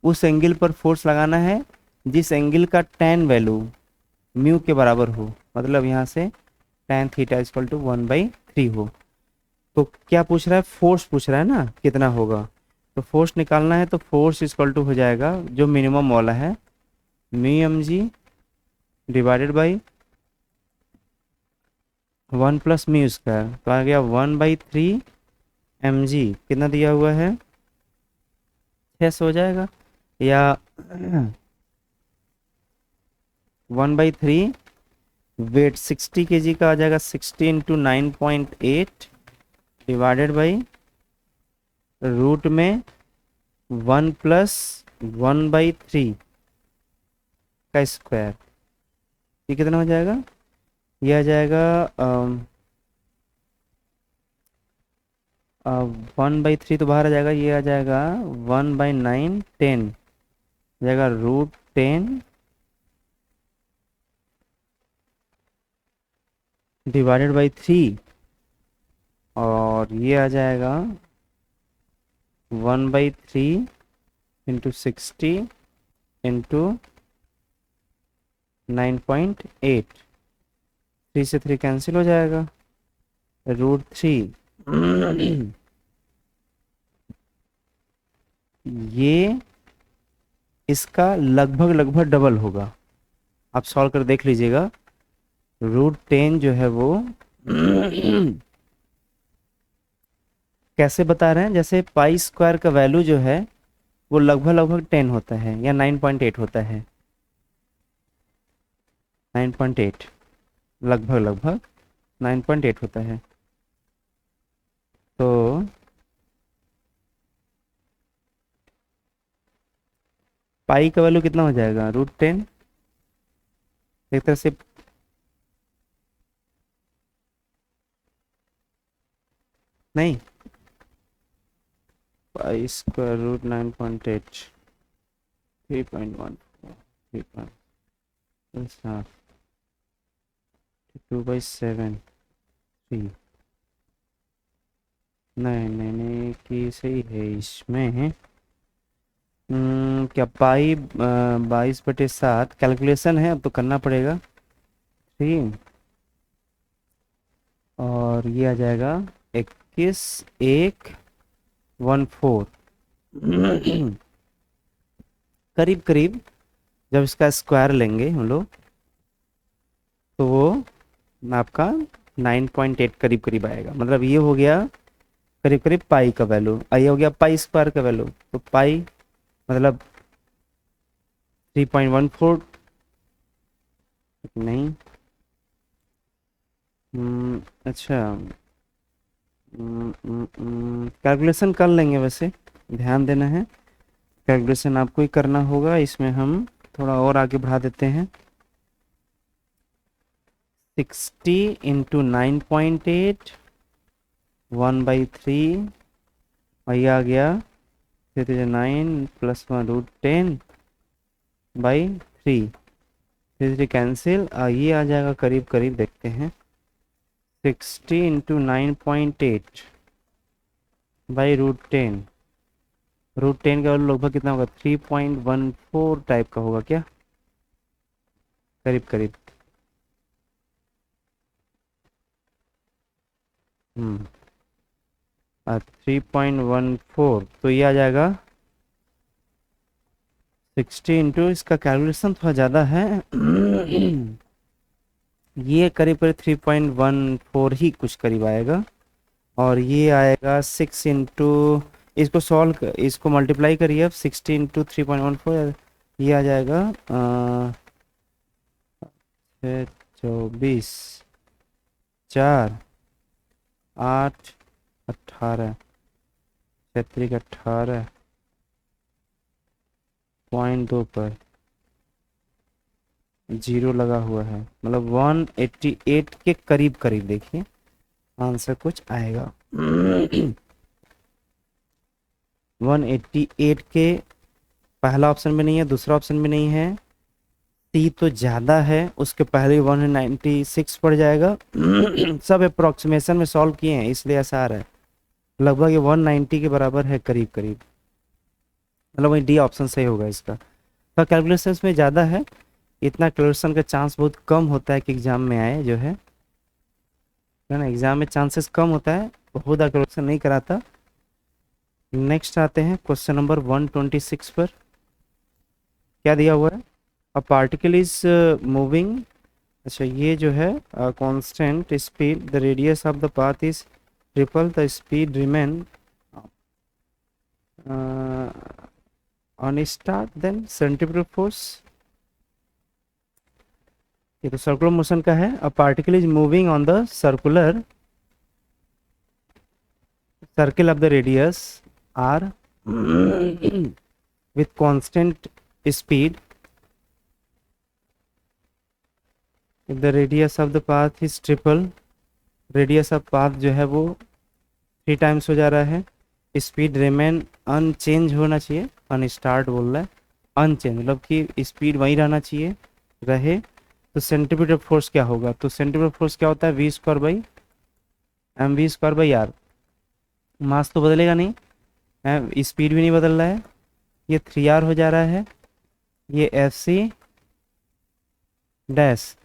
उस एंगल पर फोर्स लगाना है जिस एंगल का tan वैल्यू म्यू के बराबर हो. मतलब यहाँ से tan थीटा इक्वल टू 1/3 हो. तो क्या पूछ रहा है, फोर्स पूछ रहा है ना, कितना होगा. तो फोर्स निकालना है तो फोर्स इक्वल टू हो जाएगा जो मिनिमम वाला है, mu mg divided by 1 plus mu square. तो आ गया 1/3 mg. कितना दिया हुआ है, 6 हो जाएगा. या 1/3 वेट 60 kg का आ जाएगा 60 इंटू 9.8 डिवाइडेड बाई रूट में 1 प्लस 1/3 का स्क्वायर. ये कितना हो जाएगा, ये आ जाएगा 1/3 तो बाहर आ जाएगा. ये आ जाएगा 1/9 10 जाएगा रूट 10 डिवाइडेड बाई 3, और ये आ जाएगा 1/3 इंटू 60 इंटू 9.8। 3 से 3 कैंसिल हो जाएगा, √3। ये इसका लगभग लगभग डबल होगा, आप सॉल्व कर देख लीजिएगा। √10 जो है वो कैसे बता रहे हैं, जैसे पाई स्क्वायर का वैल्यू जो है वो लगभग लगभग 10 होता है या 9.8 होता है, 9.8, लगभग लगभग 9.8 होता है। तो पाई का वैल्यू कितना हो जाएगा, √10, एक तरह से नहीं, पाई स्क्वायर रूट 9.8, 3.1, 2/7, 3, नहीं नहीं नहीं कि सही है इसमें। क्या पाई 22/7 कैलकुलेशन है, अब तो करना पड़ेगा। 3, और ये आ जाएगा 21,1/4। करीब करीब जब इसका स्क्वायर लेंगे हम लोग तो वो आपका 9.8 करीब करीब आएगा। मतलब ये हो गया करीब करीब पाई का वैल्यू, ये हो गया पाई स्क्वायर का वैल्यू। तो पाई मतलब 3.14 नहीं, अच्छा, कैलकुलेशन कर लेंगे, वैसे ध्यान देना है, कैलकुलेशन आपको ही करना होगा। इसमें हम थोड़ा और आगे बढ़ा देते हैं। 60 इंटू 9.8, 1/3, और ये आ गया 9 + 1 √10/3, 3 कैंसिल, ये आ जाएगा करीब करीब, देखते हैं, 60 इंटू 9.8 बाई √10, √10 का लगभग कितना होगा, 3.14 टाइप का होगा क्या, करीब करीब। 3.14, तो ये आ जाएगा 60 इंटू, इसका कैलकुलेशन थोड़ा ज़्यादा है। ये करीब करीब 3.14 ही कुछ करीब आएगा, और ये आएगा 6 इंटू, इसको मल्टीप्लाई करिए अब, 60 इंटू 3.14, ये आ जाएगा 24, 4, 8, 18, 18.2 पर 0 लगा हुआ है, मतलब 188 के करीब करीब, देखिए आंसर कुछ आएगा। 188 के पहला ऑप्शन में नहीं है, दूसरा ऑप्शन में नहीं है, सी तो ज़्यादा है, उसके पहले 196 पड़ जाएगा। सब अप्रोक्सीमेशन में सॉल्व किए हैं इसलिए ऐसा आ रहा है, लगभग ये 190 के बराबर है करीब करीब, मतलब वही डी ऑप्शन सही होगा इसका। तो कैलकुलेशन में ज़्यादा है, इतना कैलकुलेशन का चांस बहुत कम होता है कि एग्जाम में आए, जो है ना, एग्जाम में चांसेस कम होता है, बहुत कैलकुलेशन नहीं कराता। नेक्स्ट आते हैं क्वेश्चन नंबर 126 पर, क्या दिया हुआ है, अ पार्टिकल इज मूविंग, अच्छा ये जो है constant speed, the radius of the path is triple the speed remain on start, then centrifugal force, ये तो सर्कुलर मोशन का है। A particle is moving on the circular circle of the radius R with constant speed, if the radius of the path is triple, radius of path जो है वो 3 times हो जा रहा है, स्पीड रिमेन अनचेंज होना चाहिए, अनस्टार्ट बोल रहा है, अनचेंज मतलब कि स्पीड वहीं रहना चाहिए, रहे, तो सेंटीमीटर फोर्स क्या होगा, तो सेंटीमीटर फोर्स क्या होता है, V square by M V square by R. Mass तो बदलेगा नहीं, स्पीड भी नहीं बदल रहा है, ये 3R हो जा रहा है, ये एफ सी डैश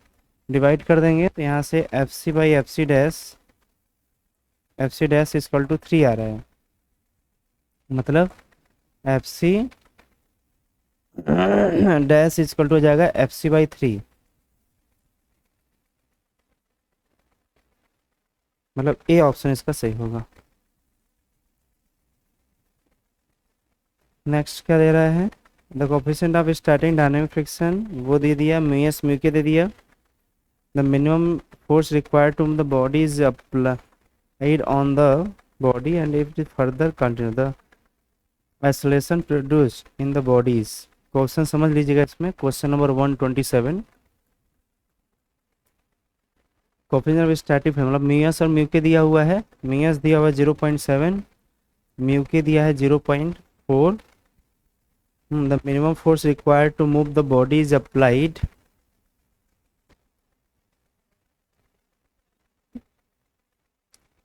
डिवाइड कर देंगे तो यहाँ से F C by F C dash equal to 3 आ रहा है, मतलब F C dash equal to हो जाएगा एफ सी बाई 3, मतलब ए ऑप्शन इसका सही होगा। नेक्स्ट क्या दे रहा है, the coefficient of starting dynamic friction वो दे दिया, म्यू एस म्यू के दे दिया, the minimum force required to the body is applied on the body and if it further continue the acceleration produced in the bodies. Question समझ लीजिएगा, इसमें question number 127 coefficient of static मतलब mu S और mu K दिया हुआ है, mu S दिया हुआ है 0.7, म्यू के दिया है 0.4, the minimum force required to move the body is applied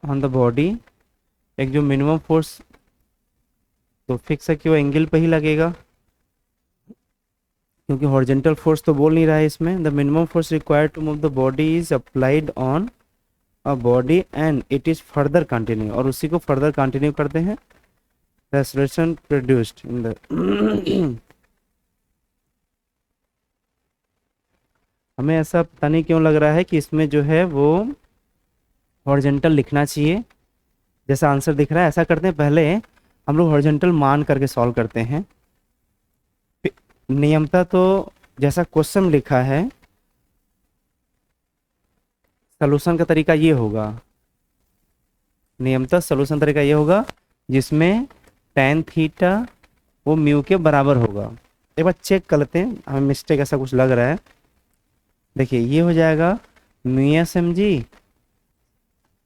on the body। एक जो मिनिमम फोर्स तो फिक्स है कि वो एंगल पे ही लगेगा, क्योंकि हॉरिजॉन्टल फोर्स तो बोल नहीं रहा है इसमें। The minimum force required to move the body is applied on a body and it is further continue, और उसी को फर्दर कंटिन्यू करते हैं। एक्सेलरेशन प्रोड्यूस्ड इन द हमें ऐसा पता नहीं क्यों लग रहा है कि इसमें जो है वो हॉरिजॉन्टल लिखना चाहिए, जैसा आंसर दिख रहा है। ऐसा करते हैं, पहले हम लोग हॉरिजॉन्टल मान करके सॉल्व करते हैं। नियमता तो जैसा क्वेश्चन लिखा है, सॉल्यूशन का तरीका ये होगा, नियमता सॉल्यूशन तरीका ये होगा जिसमें tan थीटा वो म्यू के बराबर होगा। एक बार चेक कर लेते हैं, हमें मिस्टेक ऐसा कुछ लग रहा है। देखिए ये हो जाएगा म्यू एस एम जी,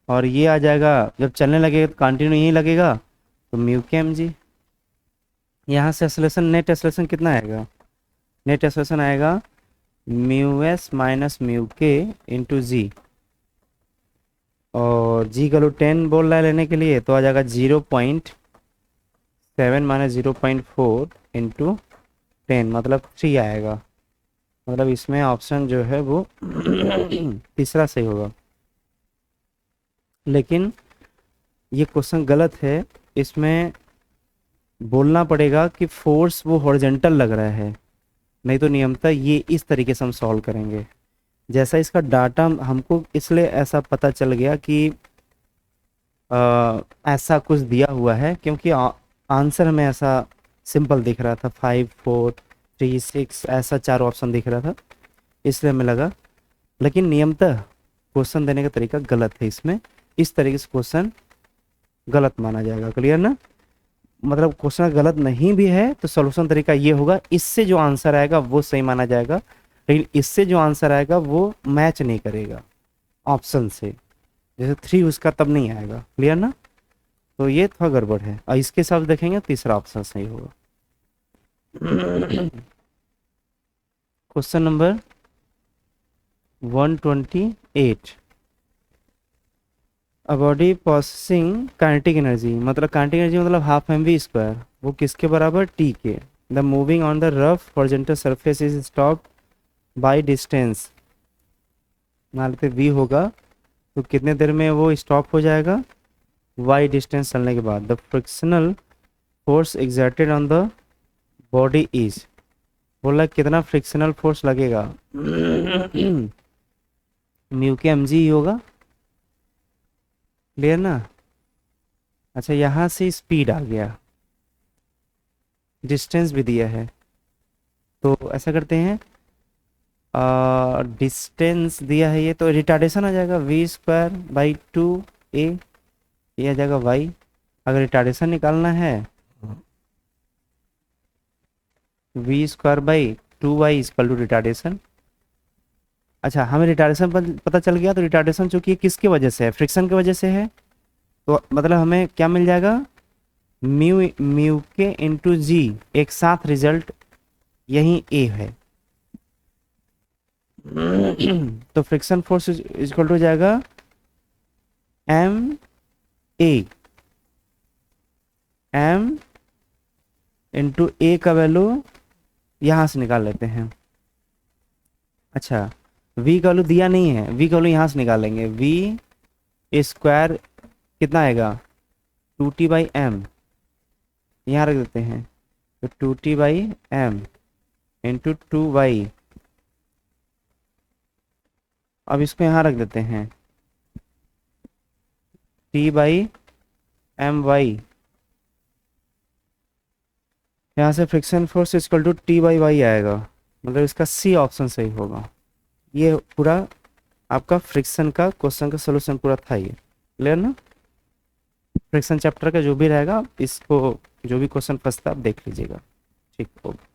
और ये आ जाएगा जब चलने लगेगा तो कंटिन्यू यही लगेगा, तो म्यू के एम जी। यहाँ से एक्सेलरेशन नेट एक्सेलरेशन कितना आएगा, नेट एक्सेलरेशन आएगा म्यू एस माइनस म्यू के इंटू जी, और जी का 10 बोल रहा है लेने के लिए, तो आ जाएगा 0.7 माइनस 0.4 इंटू 10 मतलब 3 आएगा। मतलब इसमें ऑप्शन जो है वो तीसरा सही होगा। लेकिन ये क्वेश्चन गलत है, इसमें बोलना पड़ेगा कि फोर्स वो हॉरिजॉन्टल लग रहा है, नहीं तो नियमतः ये इस तरीके से हम सॉल्व करेंगे। जैसा इसका डाटा हमको इसलिए ऐसा पता चल गया कि ऐसा कुछ दिया हुआ है, क्योंकि आंसर में ऐसा सिंपल दिख रहा था, 5 4 3 6 ऐसा 4 ऑप्शन दिख रहा था, इसलिए हमें लगा। लेकिन नियमतः क्वेश्चन देने का तरीका गलत है, इसमें इस तरीके से क्वेश्चन गलत माना जाएगा। क्लियर ना, मतलब क्वेश्चन गलत नहीं भी है तो सॉल्यूशन तरीका ये होगा, इससे जो आंसर आएगा वो सही माना जाएगा, लेकिन इससे जो आंसर आएगा वो मैच नहीं करेगा ऑप्शन से, जैसे 3 उसका तब नहीं आएगा। क्लियर ना, तो ये थोड़ा गड़बड़ है, और इसके हिसाब से देखेंगे तीसरा ऑप्शन सही होगा। Question number 128 a body processing kinetic energy, मतलब काइनेटिक एनर्जी मतलब हाफ एम वी स्क्वायर, वो किसके बराबर, टी के। The moving on the rough horizontal surface is stop by distance, मान लेते वी होगा तो कितने देर में वो स्टॉप हो जाएगा, वाई डिस्टेंस चलने के बाद। The frictional force exerted on the body is, बोला कितना फ्रिक्शनल फोर्स लगेगा, म्यू के एम जी होगा। क्लियर ना, अच्छा यहाँ से स्पीड आ गया, डिस्टेंस भी दिया है, तो ऐसा करते हैं, डिस्टेंस दिया है ये, तो रिटार्डेशन आ जाएगा वी स्क्वायर बाई 2a, ये आ जाएगा y। अगर रिटार्डेशन निकालना है V square by 2y equal to retardation. अच्छा हमें रिटार्डेशन पता चल गया, तो रिटार्डेशन चूंकि किसकी वजह से है, फ्रिक्शन की वजह से है, तो मतलब हमें क्या मिल जाएगा, म्यू के इंटू जी, एक साथ रिजल्ट यही ए है। तो फ्रिक्शन फोर्स इक्वल टू जाएगा एम ए, एम इंटू ए का वैल्यू यहाँ से निकाल लेते हैं। अच्छा, v का वैल्यू दिया नहीं है, v का वैल्यू यहाँ से निकाल लेंगे। v स्क्वायर कितना आएगा 2t/m, यहाँ रख देते हैं। तो 2t/m इंटू 2y, अब इसको यहाँ रख देते हैं t/my, यहाँ से friction force equal to t/y आएगा, मतलब इसका सी ऑप्शन सही होगा। ये पूरा आपका फ्रिक्शन का क्वेश्चन का सोल्यूशन पूरा था ये। क्लियर ना? फ्रिक्शन चैप्टर का जो भी रहेगा, इसको जो भी क्वेश्चन फंसता है आप देख लीजिएगा। ठीक होगा।